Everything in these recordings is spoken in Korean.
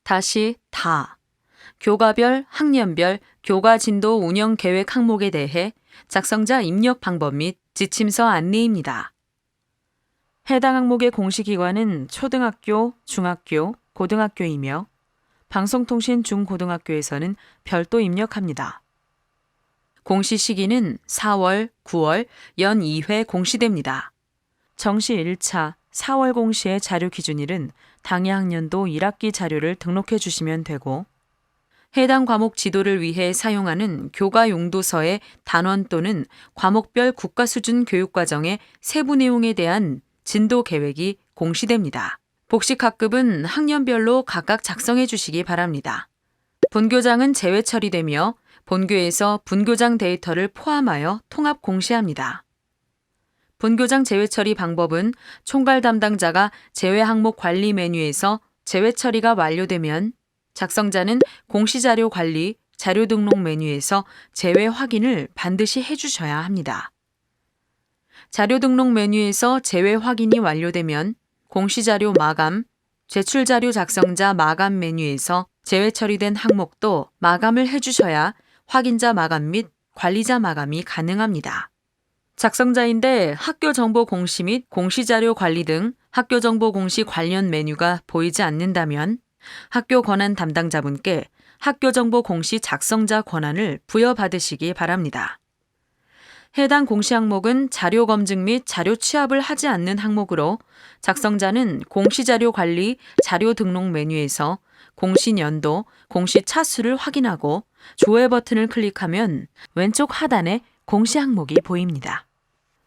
다시 다. 교과별, 학년별, 교과 진도 운영 계획 항목에 대해 작성자 입력 방법 및 지침서 안내입니다. 해당 항목의 공시기관은 초등학교, 중학교, 고등학교이며 방송통신 중고등학교에서는 별도 입력합니다. 공시 시기는 4월, 9월 연 2회 공시됩니다. 정시 1차 4월 공시의 자료 기준일은 당해 학년도 1학기 자료를 등록해 주시면 되고 해당 과목 지도를 위해 사용하는 교과 용도서의 단원 또는 과목별 국가 수준 교육과정의 세부 내용에 대한 진도 계획이 공시됩니다. 복식 학급은 학년별로 각각 작성해 주시기 바랍니다. 본교장은 제외 처리되며 본교에서 분교장 데이터를 포함하여 통합 공시합니다. 분교장 제외 처리 방법은 총괄 담당자가 제외 항목 관리 메뉴에서 제외 처리가 완료되면 작성자는 공시자료 관리, 자료 등록 메뉴에서 제외 확인을 반드시 해주셔야 합니다. 자료 등록 메뉴에서 제외 확인이 완료되면 공시자료 마감, 제출자료 작성자 마감 메뉴에서 제외 처리된 항목도 마감을 해주셔야 확인자 마감 및 관리자 마감이 가능합니다. 작성자인데 학교정보 공시 및 공시자료 관리 등 학교정보 공시 관련 메뉴가 보이지 않는다면 학교 권한 담당자분께 학교정보 공시 작성자 권한을 부여받으시기 바랍니다. 해당 공시 항목은 자료 검증 및 자료 취합을 하지 않는 항목으로 작성자는 공시자료 관리, 자료 등록 메뉴에서 공시 연도, 공시 차수를 확인하고 조회 버튼을 클릭하면 왼쪽 하단에 공시 항목이 보입니다.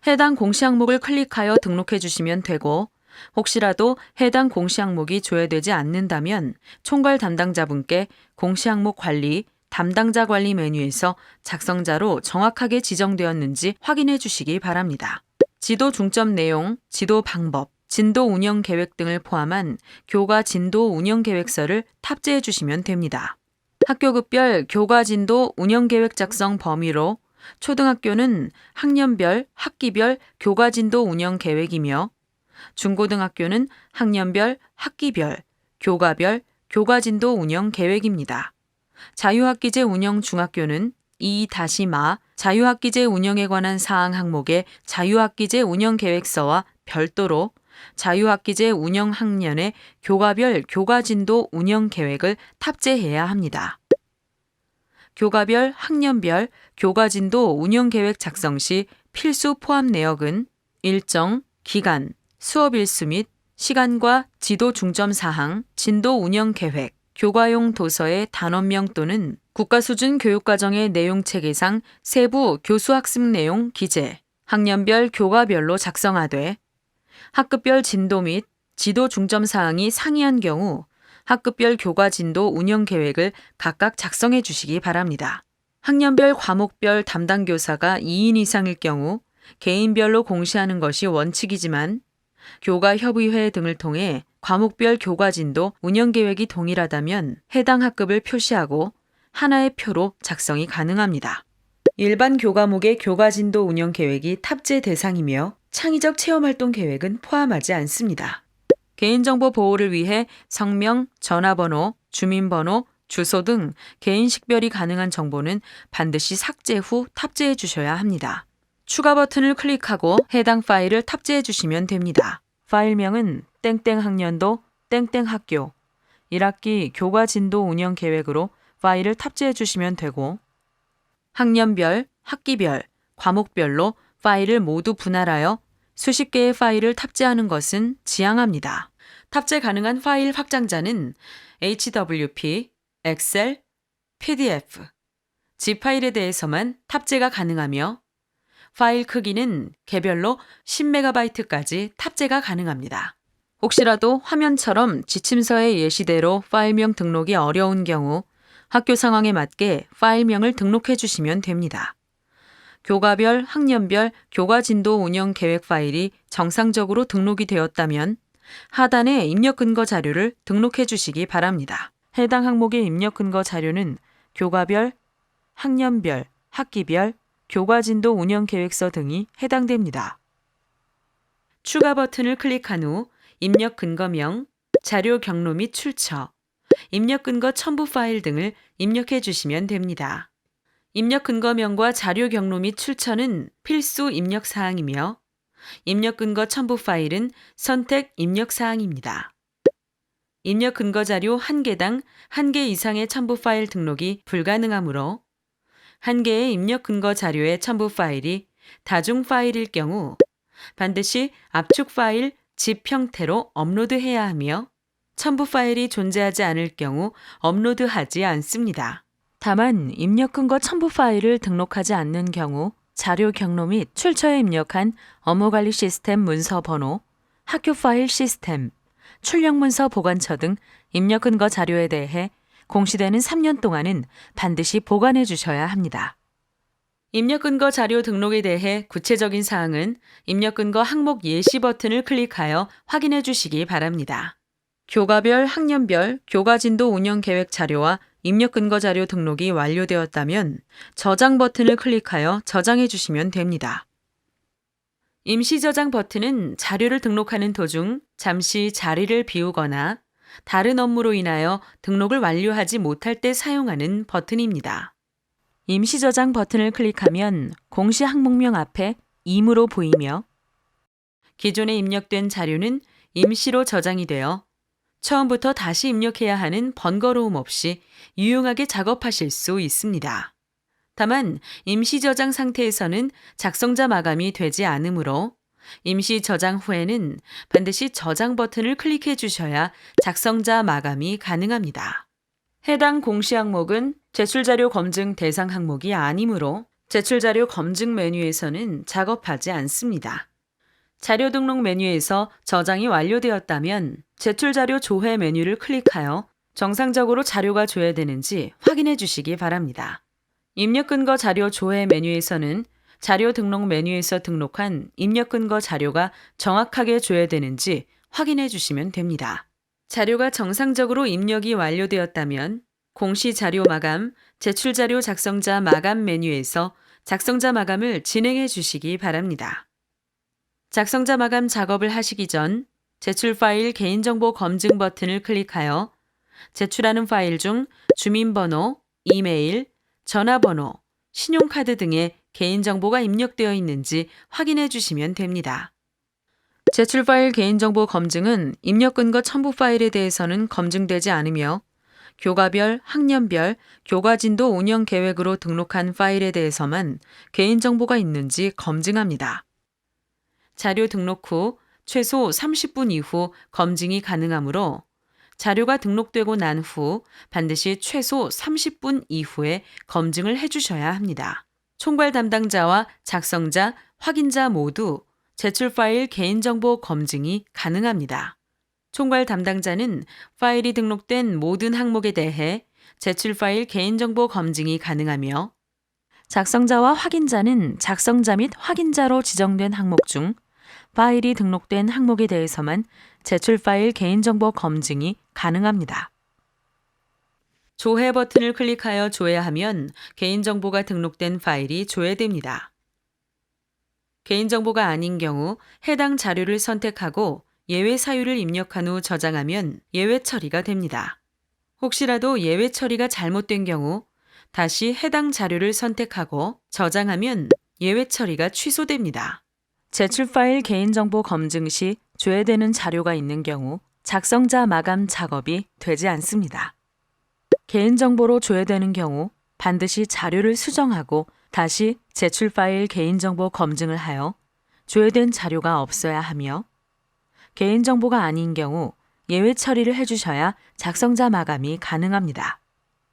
해당 공시 항목을 클릭하여 등록해 주시면 되고 혹시라도 해당 공시 항목이 조회되지 않는다면 총괄 담당자분께 공시 항목 관리, 담당자 관리 메뉴에서 작성자로 정확하게 지정되었는지 확인해 주시기 바랍니다. 지도 중점 내용, 지도 방법, 진도 운영 계획 등을 포함한 교과 진도 운영 계획서를 탑재해 주시면 됩니다. 학교급별 교과 진도 운영 계획 작성 범위로 초등학교는 학년별, 학기별 교과 진도 운영 계획이며 중고등학교는 학년별, 학기별, 교과별 교과 진도 운영 계획입니다. 자유학기제 운영 중학교는 2-마 자유학기제 운영에 관한 사항 항목의 자유학기제 운영 계획서와 별도로 자유학기제 운영 학년의 교과별 교과 진도 운영 계획을 탑재해야 합니다. 교과별, 학년별, 교과 진도 운영 계획 작성 시 필수 포함 내역은 일정, 기간, 수업 일수 및 시간과 지도 중점 사항, 진도 운영 계획, 교과용 도서의 단원명 또는 국가수준 교육과정의 내용체계상 세부 교수학습 내용 기재, 학년별 교과별로 작성하되 학급별 진도 및 지도 중점 사항이 상이한 경우 학급별 교과 진도 운영 계획을 각각 작성해 주시기 바랍니다. 학년별 과목별 담당 교사가 2인 이상일 경우 개인별로 공시하는 것이 원칙이지만 교과협의회 등을 통해 과목별 교과 진도 운영 계획이 동일하다면 해당 학급을 표시하고 하나의 표로 작성이 가능합니다. 일반 교과목의 교과 진도 운영 계획이 탑재 대상이며 창의적 체험활동 계획은 포함하지 않습니다. 개인정보 보호를 위해 성명, 전화번호, 주민번호, 주소 등 개인 식별이 가능한 정보는 반드시 삭제 후 탑재해 주셔야 합니다. 추가 버튼을 클릭하고 해당 파일을 탑재해 주시면 됩니다. 파일명은 땡땡 학년도 땡땡 학교 1학기 교과 진도 운영 계획으로 파일을 탑재해 주시면 되고 학년별, 학기별, 과목별로 파일을 모두 분할하여 수십 개의 파일을 탑재하는 것은 지양합니다. 탑재 가능한 파일 확장자는 HWP, 엑셀, PDF, zip 파일에 대해서만 탑재가 가능하며 파일 크기는 개별로 10MB까지 탑재가 가능합니다. 혹시라도 화면처럼 지침서의 예시대로 파일명 등록이 어려운 경우 학교 상황에 맞게 파일명을 등록해 주시면 됩니다. 교과별, 학년별, 교과 진도 운영 계획 파일이 정상적으로 등록이 되었다면 하단에 입력 근거 자료를 등록해 주시기 바랍니다. 해당 항목의 입력 근거 자료는 교과별, 학년별, 학기별, 교과 진도 운영 계획서 등이 해당됩니다. 추가 버튼을 클릭한 후 입력 근거명, 자료 경로 및 출처, 입력 근거 첨부 파일 등을 입력해 주시면 됩니다. 입력 근거명과 자료 경로 및 출처는 필수 입력 사항이며 입력 근거 첨부 파일은 선택 입력 사항입니다. 입력 근거 자료 1개당 1개 이상의 첨부 파일 등록이 불가능하므로 1개의 입력 근거 자료의 첨부 파일이 다중 파일일 경우 반드시 압축 파일 zip 형태로 업로드해야 하며 첨부 파일이 존재하지 않을 경우 업로드하지 않습니다. 다만 입력 근거 첨부 파일을 등록하지 않는 경우 자료 경로 및 출처에 입력한 업무관리 시스템 문서 번호, 학교 파일 시스템, 출력 문서 보관처 등 입력 근거 자료에 대해 공시되는 3년 동안은 반드시 보관해 주셔야 합니다. 입력 근거 자료 등록에 대해 구체적인 사항은 입력 근거 항목 예시 버튼을 클릭하여 확인해 주시기 바랍니다. 교과별, 학년별, 교과 진도 운영 계획 자료와 입력 근거 자료 등록이 완료되었다면 저장 버튼을 클릭하여 저장해 주시면 됩니다. 임시 저장 버튼은 자료를 등록하는 도중 잠시 자리를 비우거나 다른 업무로 인하여 등록을 완료하지 못할 때 사용하는 버튼입니다. 임시 저장 버튼을 클릭하면 공시 항목명 앞에 임으로 보이며 기존에 입력된 자료는 임시로 저장이 되어 처음부터 다시 입력해야 하는 번거로움 없이 유용하게 작업하실 수 있습니다. 다만 임시 저장 상태에서는 작성자 마감이 되지 않으므로 임시 저장 후에는 반드시 저장 버튼을 클릭해 주셔야 작성자 마감이 가능합니다. 해당 공시 항목은 제출자료 검증 대상 항목이 아니므로 제출자료 검증 메뉴에서는 작업하지 않습니다. 자료 등록 메뉴에서 저장이 완료되었다면 제출자료 조회 메뉴를 클릭하여 정상적으로 자료가 조회되는지 확인해 주시기 바랍니다. 입력 근거 자료 조회 메뉴에서는 자료 등록 메뉴에서 등록한 입력 근거 자료가 정확하게 조회되는지 확인해 주시면 됩니다. 자료가 정상적으로 입력이 완료되었다면 공시 자료 마감, 제출 자료 작성자 마감 메뉴에서 작성자 마감을 진행해 주시기 바랍니다. 작성자 마감 작업을 하시기 전 제출 파일 개인정보 검증 버튼을 클릭하여 제출하는 파일 중 주민번호, 이메일, 전화번호, 신용카드 등의 개인정보가 입력되어 있는지 확인해 주시면 됩니다. 제출 파일 개인정보 검증은 입력 근거 첨부 파일에 대해서는 검증되지 않으며 교과별, 학년별, 교과 진도 운영 계획으로 등록한 파일에 대해서만 개인정보가 있는지 검증합니다. 자료 등록 후 최소 30분 이후 검증이 가능하므로 자료가 등록되고 난 후 반드시 최소 30분 이후에 검증을 해주셔야 합니다. 총괄 담당자와 작성자, 확인자 모두 제출 파일 개인정보 검증이 가능합니다. 총괄 담당자는 파일이 등록된 모든 항목에 대해 제출 파일 개인정보 검증이 가능하며 작성자와 확인자는 작성자 및 확인자로 지정된 항목 중 파일이 등록된 항목에 대해서만 제출 파일 개인정보 검증이 가능합니다. 조회 버튼을 클릭하여 조회하면 개인정보가 등록된 파일이 조회됩니다. 개인정보가 아닌 경우 해당 자료를 선택하고 예외 사유를 입력한 후 저장하면 예외 처리가 됩니다. 혹시라도 예외 처리가 잘못된 경우 다시 해당 자료를 선택하고 저장하면 예외 처리가 취소됩니다. 제출 파일 개인정보 검증 시 조회되는 자료가 있는 경우 작성자 마감 작업이 되지 않습니다. 개인정보로 조회되는 경우 반드시 자료를 수정하고 다시 제출 파일 개인정보 검증을 하여 조회된 자료가 없어야 하며 개인정보가 아닌 경우 예외 처리를 해주셔야 작성자 마감이 가능합니다.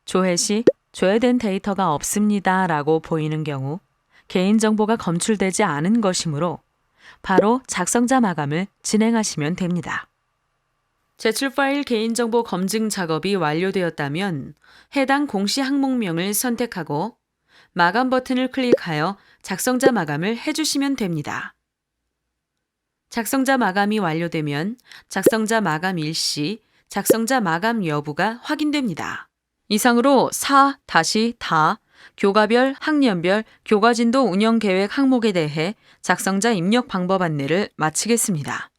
조회 시 조회된 데이터가 없습니다 라고 보이는 경우 개인정보가 검출되지 않은 것이므로 바로 작성자 마감을 진행하시면 됩니다. 제출 파일 개인정보 검증 작업이 완료되었다면 해당 공시 항목명을 선택하고 마감 버튼을 클릭하여 작성자 마감을 해주시면 됩니다. 작성자 마감이 완료되면 작성자 마감 일시, 작성자 마감 여부가 확인됩니다. 이상으로 4-다 교과별, 학년별, 교과진도 운영계획 항목에 대해 작성자 입력 방법 안내를 마치겠습니다.